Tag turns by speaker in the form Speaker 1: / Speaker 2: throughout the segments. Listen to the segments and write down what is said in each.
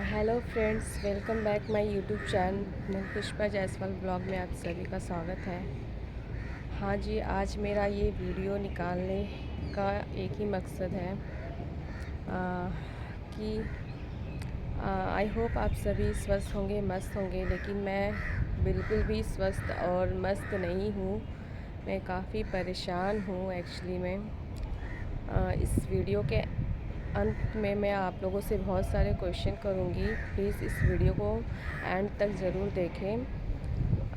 Speaker 1: Hello friends, welcome back my YouTube channel Pushpa Jaiswal blog में आप सभी का स्वागत है। हाँ जी, आज मेरा ये वीडियो निकालने का एक ही मकसद है कि आई होप आप सभी स्वस्थ होंगे, मस्त होंगे। लेकिन मैं बिल्कुल भी स्वस्थ और मस्त नहीं हूँ। मैं काफ़ी परेशान हूँ एक्चुअली में। इस वीडियो के अंत में मैं आप लोगों से बहुत सारे क्वेश्चन करूँगी। प्लीज़ इस वीडियो को एंड तक ज़रूर देखें।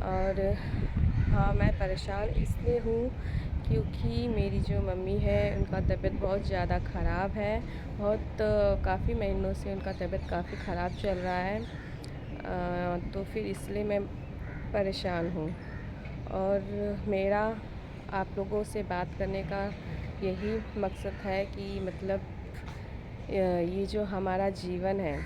Speaker 1: और हाँ, मैं परेशान इसलिए हूँ क्योंकि मेरी जो मम्मी है उनका तबीयत बहुत ज़्यादा ख़राब है। काफ़ी महीनों से उनका तबीयत काफ़ी ख़राब चल रहा है। तो फिर इसलिए मैं परेशान हूँ। और मेरा आप लोगों से बात करने का यही मकसद है कि मतलब ये जो हमारा जीवन है,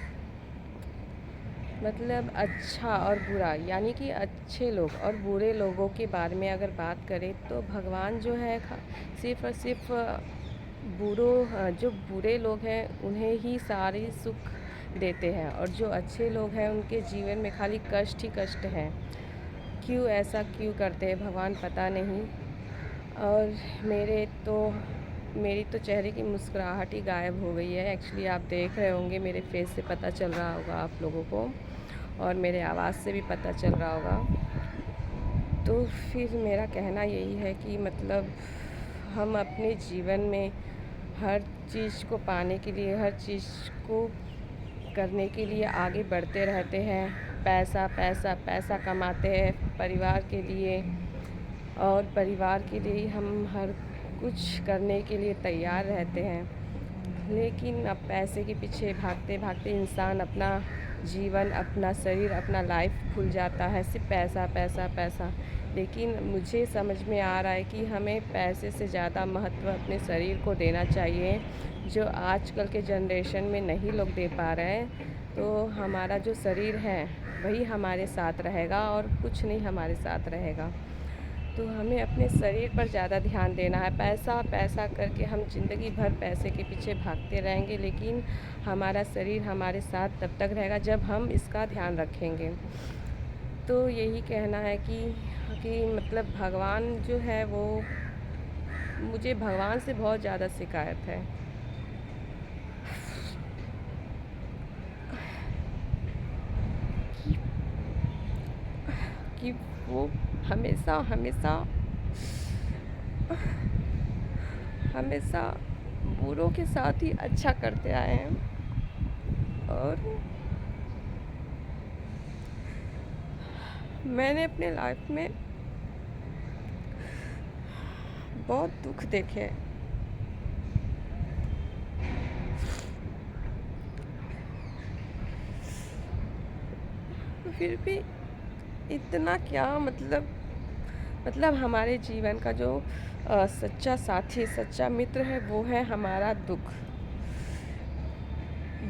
Speaker 1: मतलब अच्छा और बुरा, यानी कि अच्छे लोग और बुरे लोगों के बारे में अगर बात करें तो भगवान जो है सिर्फ़ और सिर्फ जो बुरे लोग हैं उन्हें ही सारे सुख देते हैं, और जो अच्छे लोग हैं उनके जीवन में खाली कष्ट ही कष्ट है। ऐसा क्यों करते हैं भगवान, पता नहीं। और मेरी तो चेहरे की मुस्कुराहट ही गायब हो गई है। एक्चुअली आप देख रहे होंगे, मेरे फेस से पता चल रहा होगा आप लोगों को, और मेरे आवाज़ से भी पता चल रहा होगा। तो फिर मेरा कहना यही है कि मतलब हम अपने जीवन में हर चीज़ को पाने के लिए, हर चीज़ को करने के लिए आगे बढ़ते रहते हैं। पैसा पैसा पैसा कमाते हैं परिवार के लिए, और परिवार के लिए हम हर कुछ करने के लिए तैयार रहते हैं। लेकिन अब पैसे के पीछे भागते भागते इंसान अपना जीवन, अपना शरीर, अपना लाइफ भूल जाता है। सिर्फ पैसा पैसा पैसा। लेकिन मुझे समझ में आ रहा है कि हमें पैसे से ज़्यादा महत्व अपने शरीर को देना चाहिए, जो आजकल के जनरेशन में नहीं लोग दे पा रहे हैं। तो हमारा जो शरीर है वही हमारे साथ रहेगा और कुछ नहीं हमारे साथ रहेगा। तो हमें अपने शरीर पर ज़्यादा ध्यान देना है। पैसा पैसा करके हम ज़िंदगी भर पैसे के पीछे भागते रहेंगे, लेकिन हमारा शरीर हमारे साथ तब तक रहेगा जब हम इसका ध्यान रखेंगे। तो यही कहना है कि मतलब भगवान जो है वो, मुझे भगवान से बहुत ज़्यादा शिकायत है कि कि वो हमेशा हमेशा हमेशा बुरों के साथ ही अच्छा करते आए हैं। और मैंने अपने लाइफ में बहुत दुख देखे हैं। फिर भी इतना क्या, मतलब हमारे जीवन का जो सच्चा साथी, सच्चा मित्र है, वो है हमारा दुख।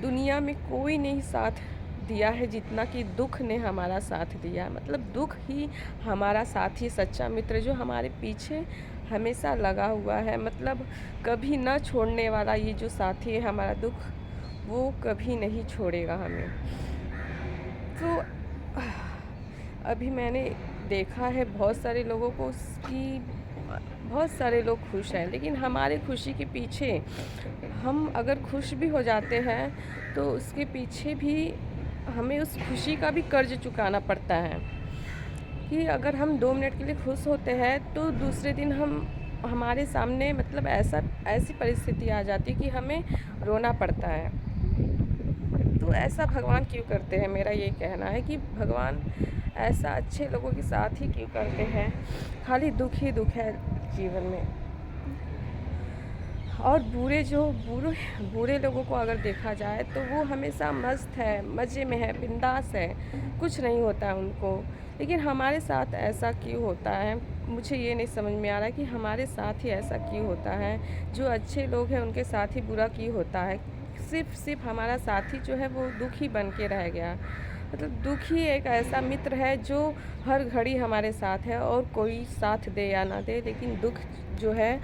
Speaker 1: दुनिया में कोई नहीं साथ दिया है जितना कि दुख ने हमारा साथ दिया। मतलब दुख ही हमारा साथी, सच्चा मित्र, जो हमारे पीछे हमेशा लगा हुआ है। मतलब कभी ना छोड़ने वाला ये जो साथी है हमारा दुख, वो कभी नहीं छोड़ेगा हमें। तो अभी मैंने देखा है बहुत सारे लोगों को कि बहुत सारे लोग खुश हैं, लेकिन हमारे खुशी के पीछे, हम अगर खुश भी हो जाते हैं तो उसके पीछे भी हमें उस खुशी का भी कर्ज चुकाना पड़ता है। कि अगर हम 2 मिनट के लिए खुश होते हैं तो दूसरे दिन हमारे सामने मतलब ऐसी परिस्थिति आ जाती है कि हमें रोना पड़ता है। तो ऐसा भगवान क्यों करते हैं, मेरा ये कहना है कि भगवान ऐसा अच्छे लोगों के साथ ही क्यों करते हैं। खाली दुख ही दुख है जीवन में। और बुरे बुरे लोगों को अगर देखा जाए तो वो हमेशा मस्त है, मज़े में है, बिंदास है, कुछ नहीं होता है उनको। लेकिन हमारे साथ ऐसा क्यों होता है, मुझे ये नहीं समझ में आ रहा है कि हमारे साथ ही ऐसा क्यों होता है। जो अच्छे लोग हैं उनके साथ ही बुरा क्यों होता है। सिर्फ हमारा साथी जो है वो दुख ही बन के रह गया। मतलब दुख ही एक ऐसा मित्र है जो हर घड़ी हमारे साथ है, और कोई साथ दे या ना दे, लेकिन दुख जो है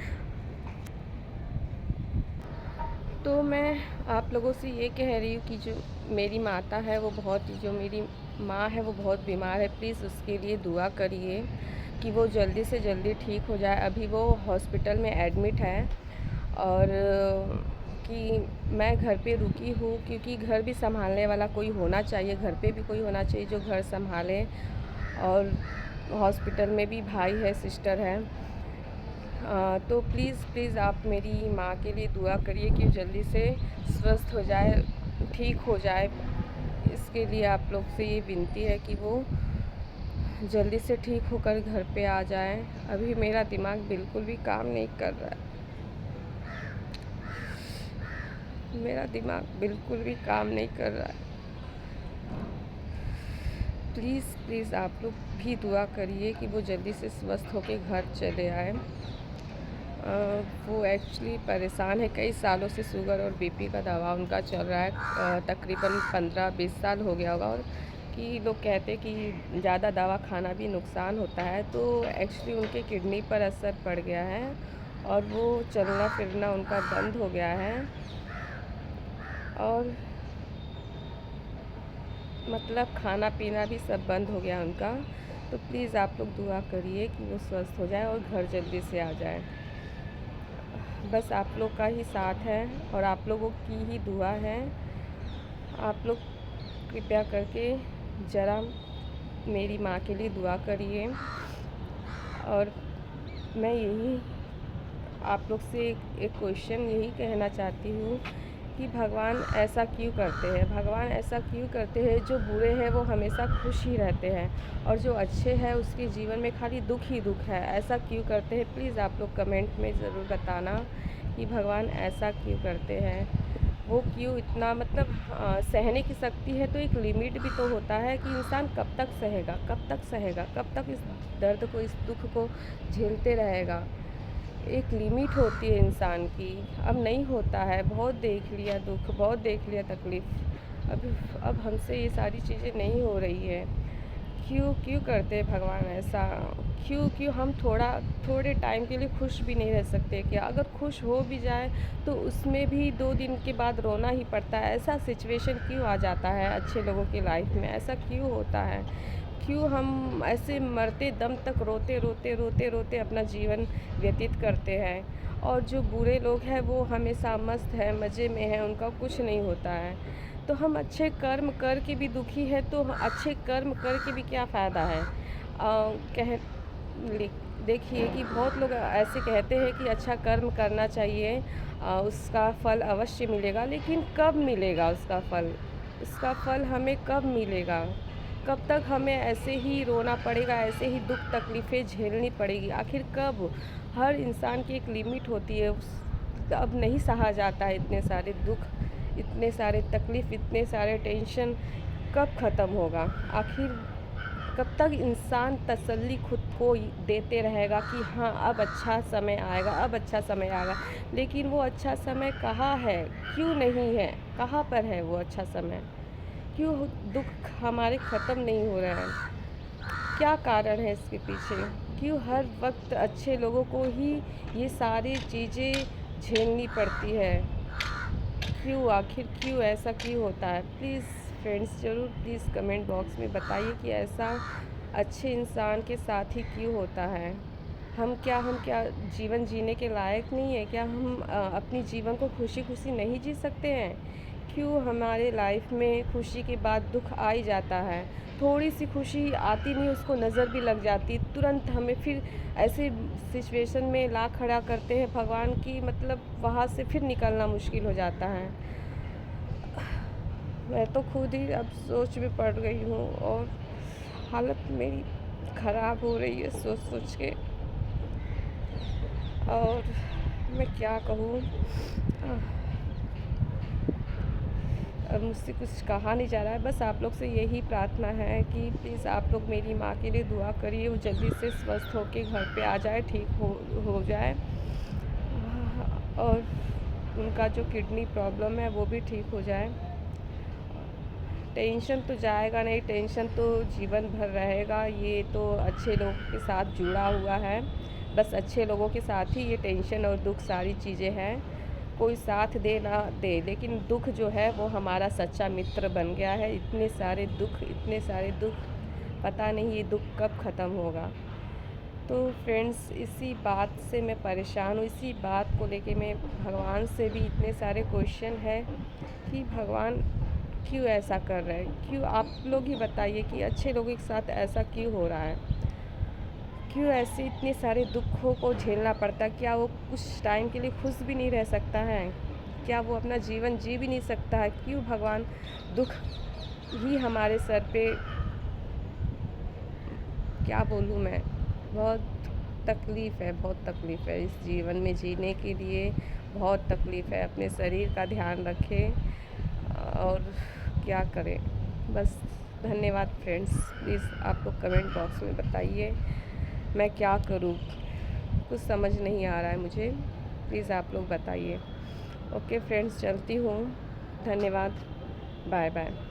Speaker 1: तो मैं आप लोगों से ये कह रही हूँ कि जो मेरी माता है वो बहुत जो मेरी माँ है वो बहुत बीमार है, प्लीज़ उसके लिए दुआ करिए कि वो जल्दी से जल्दी ठीक हो जाए। अभी वो हॉस्पिटल में एडमिट है और कि मैं घर पे रुकी हूँ क्योंकि घर भी संभालने वाला कोई होना चाहिए, घर पे भी कोई होना चाहिए जो घर संभाले। और हॉस्पिटल में भी भाई है, सिस्टर है। तो प्लीज़ प्लीज़ आप मेरी माँ के लिए दुआ करिए कि जल्दी से स्वस्थ हो जाए, ठीक हो जाए। इसके लिए आप लोग से ये विनती है कि वो जल्दी से ठीक होकर घर पे आ जाए। अभी मेरा दिमाग बिल्कुल भी काम नहीं कर रहा है, मेरा दिमाग बिल्कुल भी काम नहीं कर रहा है। प्लीज़ प्लीज़ आप लोग भी दुआ करिए कि वो जल्दी से स्वस्थ होकर घर चले आए। वो एक्चुअली परेशान है, कई सालों से शुगर और बीपी का दवा उनका चल रहा है। तकरीबन 15-20 साल हो गया होगा। और कि लोग कहते हैं कि ज़्यादा दवा खाना भी नुकसान होता है, तो एक्चुअली उनके किडनी पर असर पड़ गया है और वो चलना फिरना उनका बंद हो गया है। और मतलब खाना पीना भी सब बंद हो गया उनका। तो प्लीज़ आप लोग दुआ करिए कि वो स्वस्थ हो जाए और घर जल्दी से आ जाए। बस आप लोग का ही साथ है और आप लोगों की ही दुआ है। आप लोग कृपया करके ज़रा मेरी माँ के लिए दुआ करिए। और मैं यही आप लोग से एक क्वेश्चन यही कहना चाहती हूँ कि भगवान ऐसा क्यों करते हैं? भगवान ऐसा क्यों करते हैं? जो बुरे हैं वो हमेशा खुश ही रहते हैं और जो अच्छे हैं उसके जीवन में खाली दुख ही दुख है। ऐसा क्यों करते हैं? प्लीज़ आप लोग कमेंट में ज़रूर बताना कि भगवान ऐसा क्यों करते हैं। वो क्यों इतना मतलब सहने की शक्ति है तो एक लिमिट भी तो होता है कि इंसान कब तक सहेगा, कब तक सहेगा, कब तक इस दर्द को, इस दुख को झेलते रहेगा। एक लिमिट होती है इंसान की। अब नहीं होता है, बहुत देख लिया दुख, बहुत देख लिया तकलीफ़। अब हमसे ये सारी चीज़ें नहीं हो रही है। क्यों क्यों करते हैं भगवान ऐसा? क्यों हम थोड़े टाइम के लिए खुश भी नहीं रह सकते? क्या अगर खुश हो भी जाए तो उसमें भी 2 दिन के बाद रोना ही पड़ता है? ऐसा सिचुएशन क्यों आ जाता है अच्छे लोगों की लाइफ में? ऐसा क्यों होता है? क्यों हम ऐसे मरते दम तक रोते रोते रोते रोते अपना जीवन व्यतीत करते हैं? और जो बुरे लोग हैं वो हमेशा मस्त है, मज़े में है, उनका कुछ नहीं होता है। तो हम अच्छे कर्म करके भी दुखी है तो अच्छे कर्म करके भी क्या फ़ायदा है? कह ले देखिए कि बहुत लोग ऐसे कहते हैं कि अच्छा कर्म करना चाहिए, उसका फल अवश्य मिलेगा। लेकिन कब मिलेगा उसका फल? उसका फल हमें कब मिलेगा? कब तक हमें ऐसे ही रोना पड़ेगा, ऐसे ही दुख तकलीफ़ें झेलनी पड़ेगी? आखिर कब? हर इंसान की एक लिमिट होती है, अब नहीं सहा जाता है इतने सारे दुख, इतने सारे तकलीफ़, इतने सारे टेंशन। कब ख़त्म होगा? आखिर कब तक इंसान तसल्ली खुद को देते रहेगा कि हाँ अब अच्छा समय आएगा, अब अच्छा समय आएगा। लेकिन वो अच्छा समय कहाँ है? क्यों नहीं है? कहाँ पर है वो अच्छा समय? क्यों दुख हमारे ख़त्म नहीं हो रहे हैं? क्या कारण है इसके पीछे? क्यों हर वक्त अच्छे लोगों को ही ये सारी चीज़ें झेलनी पड़ती है? क्यों, आखिर क्यों ऐसा क्यों होता है? प्लीज़ फ्रेंड्स ज़रूर प्लीज़ कमेंट बॉक्स में बताइए कि ऐसा अच्छे इंसान के साथ ही क्यों होता है? हम क्या जीवन जीने के लायक नहीं है क्या? हम अपनी जीवन को खुशी-खुशी नहीं जी सकते हैं? क्यों हमारे लाइफ में खुशी के बाद दुख आ ही जाता है? थोड़ी-सी खुशी आती नहीं, उसको नज़र भी लग जाती, तुरंत हमें फिर ऐसे सिचुएशन में ला खड़ा करते हैं भगवान की, मतलब वहाँ से फिर निकलना मुश्किल हो जाता है। मैं तो खुद ही अब सोच में पड़ गई हूँ और हालत मेरी ख़राब हो रही है सोच-सोच के। और मैं क्या कहूँ, अब मुझसे कुछ कहा नहीं जा रहा है। बस आप लोग से यही प्रार्थना है कि प्लीज़ आप लोग मेरी माँ के लिए दुआ करिए, वो जल्दी से स्वस्थ होके घर पे आ जाए, ठीक हो जाए। और उनका जो किडनी प्रॉब्लम है वो भी ठीक हो जाए। टेंशन तो जाएगा नहीं, टेंशन तो जीवन भर रहेगा। ये तो अच्छे लोगों के साथ जुड़ा हुआ है। बस अच्छे लोगों के साथ ही ये टेंशन और दुख सारी चीज़ें हैं। कोई साथ दे ना दे, लेकिन दुख जो है वो हमारा सच्चा मित्र बन गया है। इतने सारे दुख, पता नहीं ये दुख कब ख़त्म होगा। तो फ्रेंड्स, इसी बात से मैं परेशान हूँ, इसी बात को लेके मैं भगवान से भी इतने सारे क्वेश्चन है कि भगवान क्यों ऐसा कर रहे हैं? क्यों, आप लोग ही बताइए कि अच्छे लोगों के साथ ऐसा क्यों हो रहा है? क्यों ऐसे इतने सारे दुखों को झेलना पड़ता है? क्या वो कुछ टाइम के लिए खुश भी नहीं रह सकता है? क्या वो अपना जीवन जी भी नहीं सकता है? क्यों भगवान दुख ही हमारे सर पे, क्या बोलूँ मैं, बहुत बहुत तकलीफ़ है इस जीवन में जीने के लिए, बहुत तकलीफ़ है। अपने शरीर का ध्यान रखें और क्या करें। बस धन्यवाद फ्रेंड्स। प्लीज़ आप लोग कमेंट बॉक्स में बताइए मैं क्या करूँ, कुछ समझ नहीं आ रहा है मुझे। प्लीज़ आप लोग बताइए। ओके फ्रेंड्स, चलती हूँ। धन्यवाद। Bye bye.